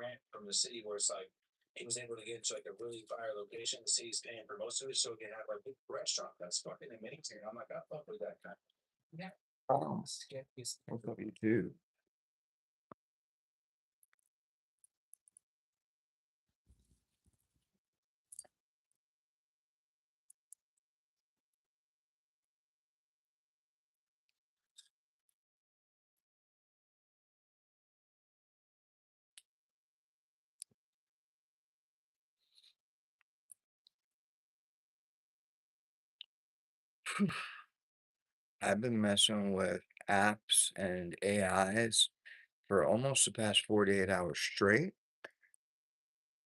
grant from the city where it's like he was able to get into like a really fire location. The city's paying for most of it, so we can have like a big restaurant. That's fucking amazing. I'm like, I fuck with that kind. Yeah. What's up, you too? I've been messing with apps and AIs for almost the past 48 hours straight.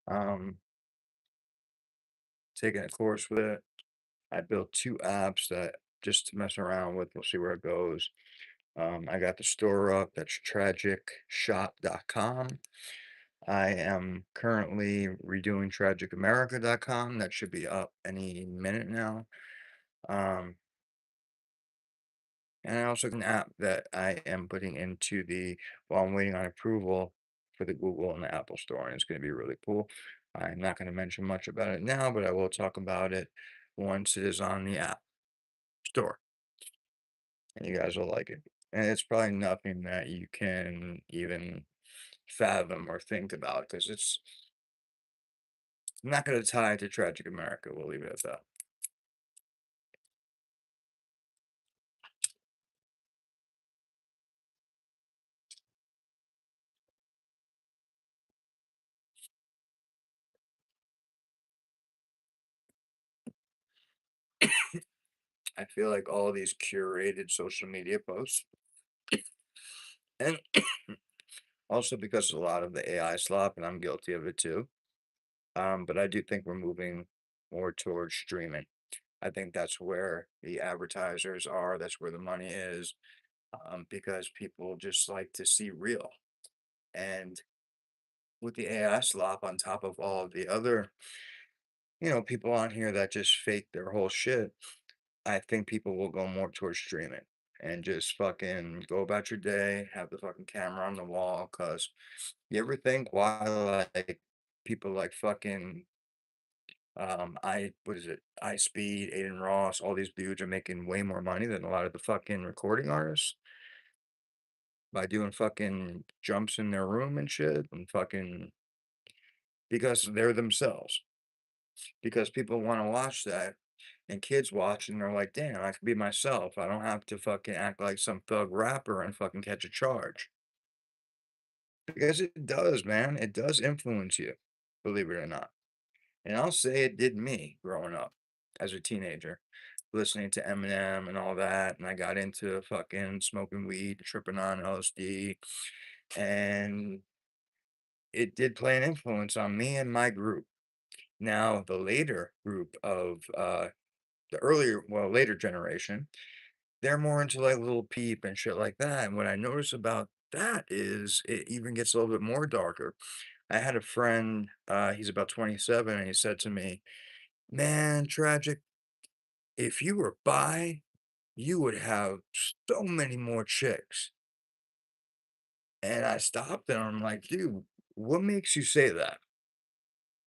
Um, Taking a course with it. I built two apps that just to mess around with. We'll see where it goes. I got the store up. That's tragicshop.com. I am currently redoing tragicamerica.com. That should be up any minute now. Um, And I also have an app that I am putting into while I'm waiting on approval for the Google and the Apple Store, and it's going to be really cool. I'm not going to mention much about it now, but I will talk about it once it is on the App Store, and you guys will like it. And it's probably nothing that you can even fathom or think about because it's not going to tie to Tragic America. We'll leave it at that. I feel like all these curated social media posts, and also because a lot of the AI slop, and I'm guilty of it too. But I do think we're moving more towards streaming. I think that's where the advertisers are. That's where the money is, because people just like to see real. And with the AI slop on top of all of the other, people on here that just fake their whole shit, I think people will go more towards streaming and just fucking go about your day, have the fucking camera on the wall. Cause you ever think why like people like fucking what is it? I Speed, Aiden Ross, all these dudes are making way more money than a lot of the fucking recording artists by doing fucking jumps in their room and shit and fucking because they're themselves. Because people want to watch that and kids watch and they're like, damn, I can be myself. I don't have to fucking act like some thug rapper and fucking catch a charge. Because it does, man. It does influence you, believe it or not. And I'll say it did me growing up as a teenager, listening to Eminem and all that. And I got into fucking smoking weed, tripping on LSD. And it did play an influence on me and my group. Now, the later group of later generation, they're more into like Little Peep and shit like that. And what I notice about that is it even gets a little bit more darker. I had a friend, he's about 27, and he said to me, man, Tragic, if you were bi, you would have so many more chicks. And I stopped and I'm like, dude, what makes you say that?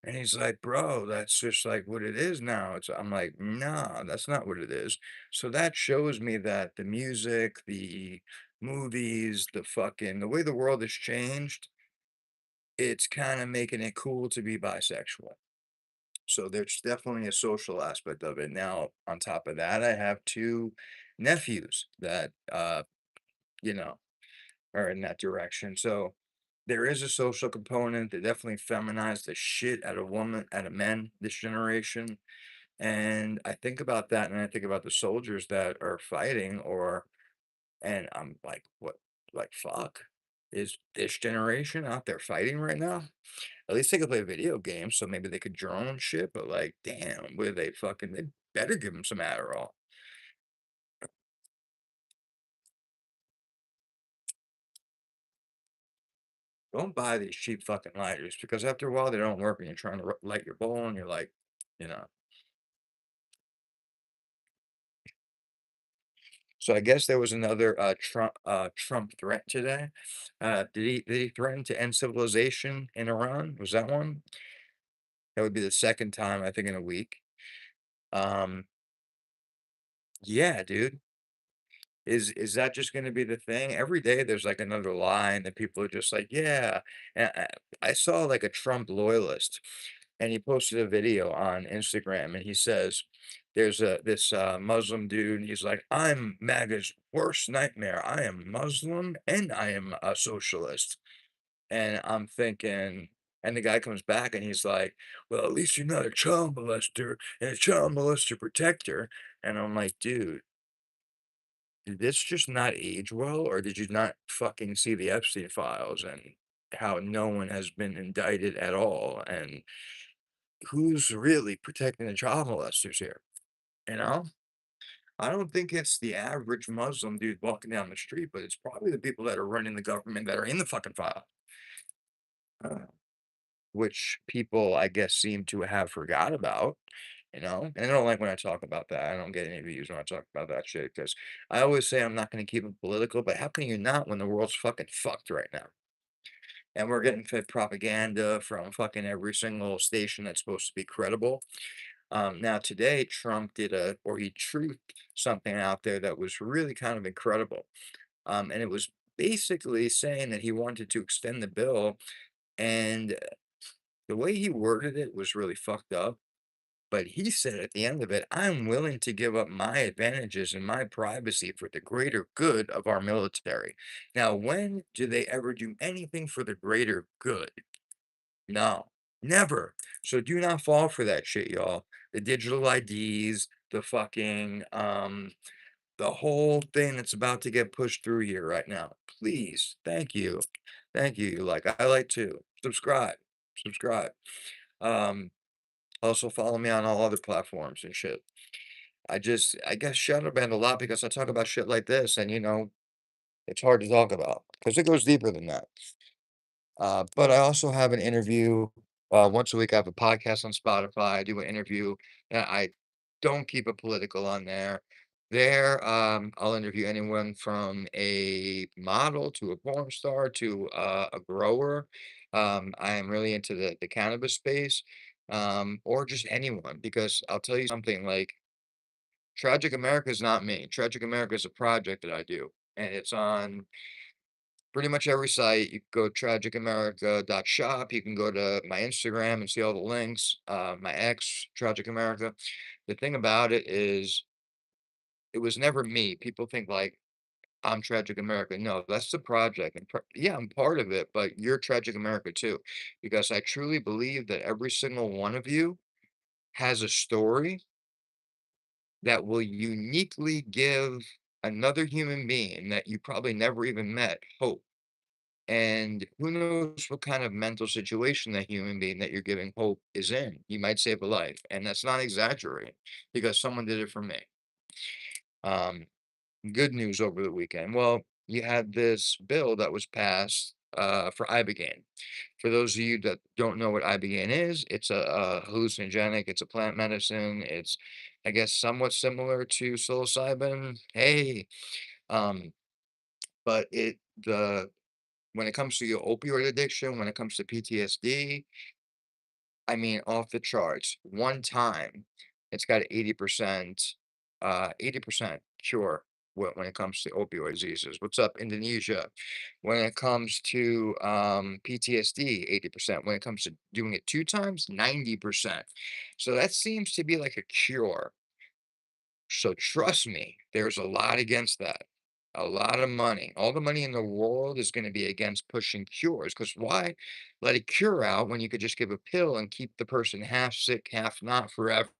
And he's like, bro, that's just like what it is now. I'm like, nah, that's not what it is. So that shows me that the music, the movies, the way the world has changed, it's kind of making it cool to be bisexual. So there's definitely a social aspect of it. Now, on top of that, I have two nephews that you know, are in that direction. So there is a social component. They definitely feminize the shit out of men this generation. And I think about that and I think about the soldiers that are fighting and I'm like, what, like, fuck. Is this generation out there fighting right now? At least they could play video games, so maybe they could drone shit, but like, damn, where they better give them some Adderall. Don't buy these cheap fucking lighters because after a while they don't work and you're trying to light your bowl and you're like, you know. So I guess there was another Trump threat today. Did he threaten to end civilization in Iran? Was that one? That would be the second time I think in a week. Um, yeah, dude. Is that just gonna be the thing? Every day there's like another line that people are just like, yeah. And I saw like a Trump loyalist and he posted a video on Instagram and he says, there's this Muslim dude, and he's like, I'm MAGA's worst nightmare. I am Muslim and I am a socialist. And I'm thinking, and the guy comes back and he's like, well, at least you're not a child molester and a child molester protector. And I'm like, dude, did this just not age well, or did you not fucking see the Epstein files and how no one has been indicted at all? And who's really protecting the child molesters here? You know? I don't think it's the average Muslim dude walking down the street, but it's probably the people that are running the government that are in the fucking file. Uh, which people, I guess, seem to have forgot about, you know? And I don't like when I talk about that. I don't get any views when I talk about that shit because I always say I'm not going to keep it political, but how can you not when the world's fucking fucked right now? And we're getting fed propaganda from fucking every single station that's supposed to be credible. Now today, Trump did or he truthed something out there that was really kind of incredible. And it was basically saying that he wanted to extend the bill, and the way he worded it was really fucked up. But he said at the end of it, I'm willing to give up my advantages and my privacy for the greater good of our military. Now, when do they ever do anything for the greater good? No, never. So do not fall for that shit, y'all. The digital IDs, the whole thing that's about to get pushed through here right now. Please, thank you. Thank you. Like I like to subscribe. Subscribe. Um, Also follow me on all other platforms and shit. I guess shadow banned a lot because I talk about shit like this and it's hard to talk about because it goes deeper than that. But I also have an interview once a week. I have a podcast on Spotify. I do an interview, and I don't keep it political on there. There, I'll interview anyone from a model to a porn star to a grower. I am really into the cannabis space, or just anyone, because I'll tell you something like Tragic America is not me. Tragic America is a project that I do, and it's on pretty much every site. You can go tragicamerica.shop. You can go to my Instagram and see all the links. My ex, Tragic America. The thing about it is, it was never me. People think like I'm Tragic America. No, that's the project. And yeah, I'm part of it, but you're Tragic America too, because I truly believe that every single one of you has a story that will uniquely give another human being that you probably never even met hope. And who knows what kind of mental situation that human being that you're giving hope is in. You might save a life. And that's not exaggerating because someone did it for me. Um, Good news over the weekend. Well, you had this bill that was passed for ibogaine. For those of you that don't know what ibogaine is, it's a hallucinogenic. It's a plant medicine. It's, I guess, somewhat similar to psilocybin. Hey, um, but the when it comes to your opioid addiction, when it comes to PTSD, I mean, off the charts. One time, it's got 80% cure when it comes to opioid diseases. What's up, Indonesia? When it comes to PTSD, 80%. When it comes to doing it two times, 90%. So that seems to be like a cure. So trust me, there's a lot against that. A lot of money. All the money in the world is going to be against pushing cures. Because why let a cure out when you could just give a pill and keep the person half sick, half not forever,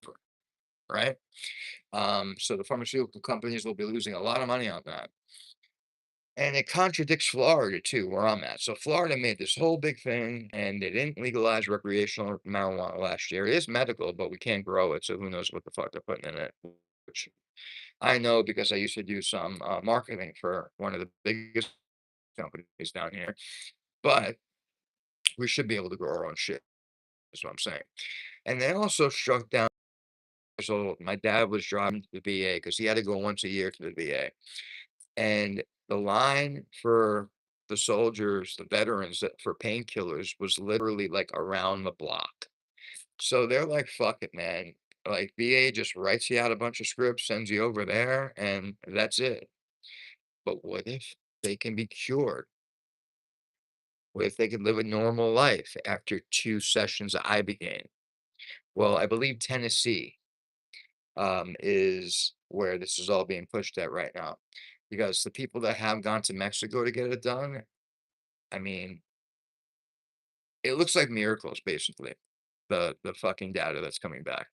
right? So the pharmaceutical companies will be losing a lot of money on that. And it contradicts Florida too, where I'm at. So Florida made this whole big thing, and they didn't legalize recreational marijuana last year. It is medical, but we can't grow it, so who knows what the fuck they're putting in it. Which I know because I used to do some marketing for one of the biggest companies down here. But we should be able to grow our own shit. Is what I'm saying. And they also struck down years old. My dad was driving to the VA because he had to go once a year to the VA. And the line for the soldiers, the veterans that for painkillers was literally like around the block. So they're like, fuck it, man. Like VA just writes you out a bunch of scripts, sends you over there, and that's it. But what if they can be cured? What if they could live a normal life after 2 sessions of Ibogaine? Well, I believe Tennessee is where this is all being pushed at right now. Because the people that have gone to Mexico to get it done, I mean, it looks like miracles, basically, the fucking data that's coming back.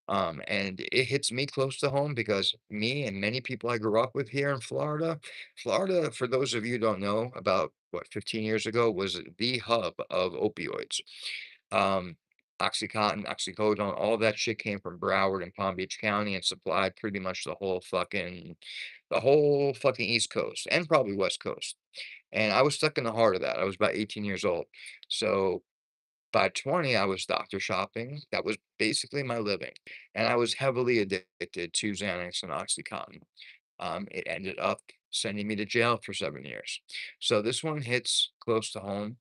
And it hits me close to home because me and many people I grew up with here in Florida, for those of you who don't know, about what, 15 years ago, was the hub of opioids. Um, Oxycontin, oxycodone, all that shit came from Broward and Palm Beach County and supplied pretty much the whole fucking East Coast and probably West Coast. And I was stuck in the heart of that. I was about 18 years old. So by 20, I was doctor shopping. That was basically my living. And I was heavily addicted to Xanax and Oxycontin. It ended up sending me to jail for 7 years. So this one hits close to home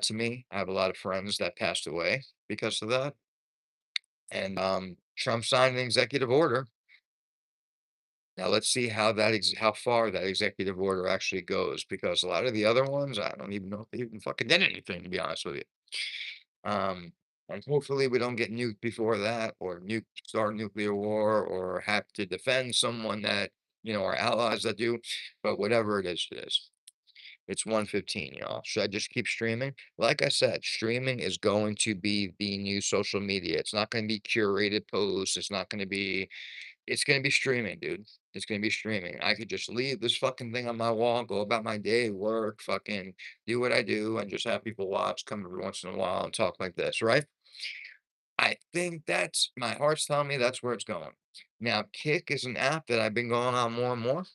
to me. I have a lot of friends that passed away because of that. And Trump signed an executive order. Now let's see how far that executive order actually goes, because a lot of the other ones, I don't even know if they even fucking did anything, to be honest with you. Um, and hopefully we don't get nuked before that, or start nuclear war, or have to defend someone that, our allies that do. But whatever it is, it is. It's 1:15, y'all. Should I just keep streaming? Like I said, streaming is going to be the new social media. It's not going to be curated posts. It's going to be streaming, dude. It's going to be streaming. I could just leave this fucking thing on my wall, go about my day, work, fucking do what I do, and just have people watch, come every once in a while and talk like this, right? I think that's my heart's telling me that's where it's going. Now, Kick is an app that I've been going on more and more,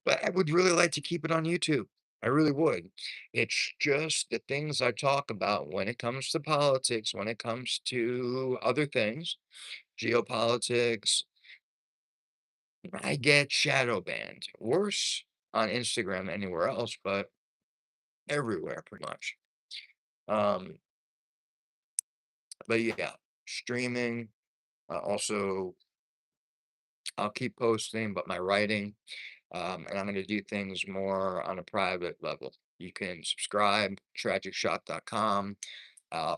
but I would really like to keep it on YouTube. I really would. It's just the things I talk about when it comes to politics, when it comes to other things, geopolitics, I get shadow banned. Worse on Instagram than anywhere else, but everywhere pretty much. Um, but yeah, streaming. Also, I'll keep posting, but my writing, and I'm going to do things more on a private level. You can subscribe, tragicshot.com,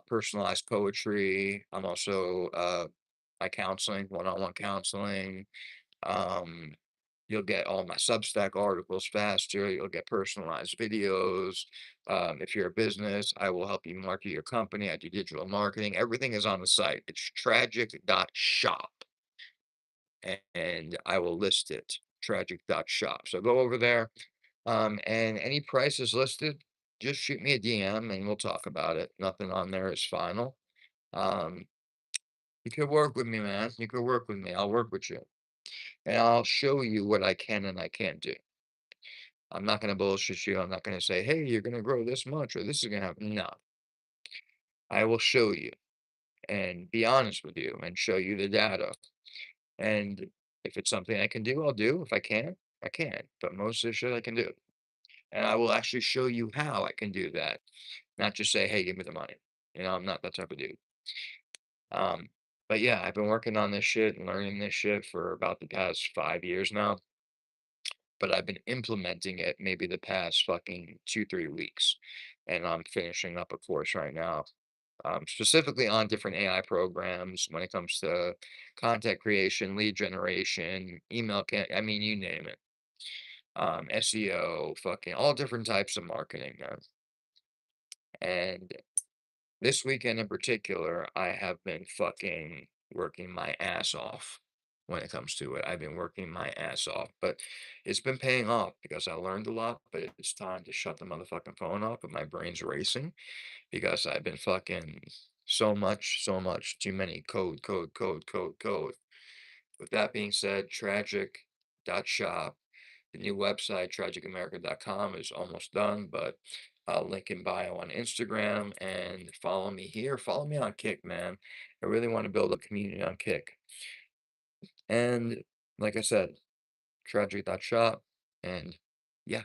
personalized poetry. I'm also my counseling, one-on-one counseling. Um, You'll get all my Substack articles faster. You'll get personalized videos. If you're a business, I will help you market your company. I do digital marketing. Everything is on the site. It's tragic.shop, and I will list it, tragic.shop. So go over there, and any prices listed, just shoot me a DM and we'll talk about it. Nothing on there is final. Um, you could work with me, man. You could work with me. I'll work with you, and I'll show you what I can and I can't do. I'm not gonna bullshit you. I'm not gonna say, "Hey, you're gonna grow this much or this is gonna happen." No, I will show you and be honest with you and show you the data. And if it's something I can do, I'll do. If I can't, I can't. But most of the shit I can do. And I will actually show you how I can do that. Not just say, "Hey, give me the money." I'm not that type of dude. Um, but yeah, I've been working on this shit and learning this shit for about the past 5 years now. But I've been implementing it maybe the past fucking 2, 3 weeks. And I'm finishing up a course right now, specifically on different AI programs when it comes to content creation, lead generation, I mean, you name it. SEO, fucking all different types of marketing. And this weekend in particular, I have been fucking working my ass off when it comes to it. I've been working my ass off, but it's been paying off because I learned a lot, but it's time to shut the motherfucking phone off, but my brain's racing because I've been fucking so much, too many code. With that being said, tragic.shop, the new website, tragicamerica.com, is almost done, but link in bio on Instagram and follow me here. Follow me on Kick, man. I really want to build a community on Kick. And like I said, tragic.shop. And yeah.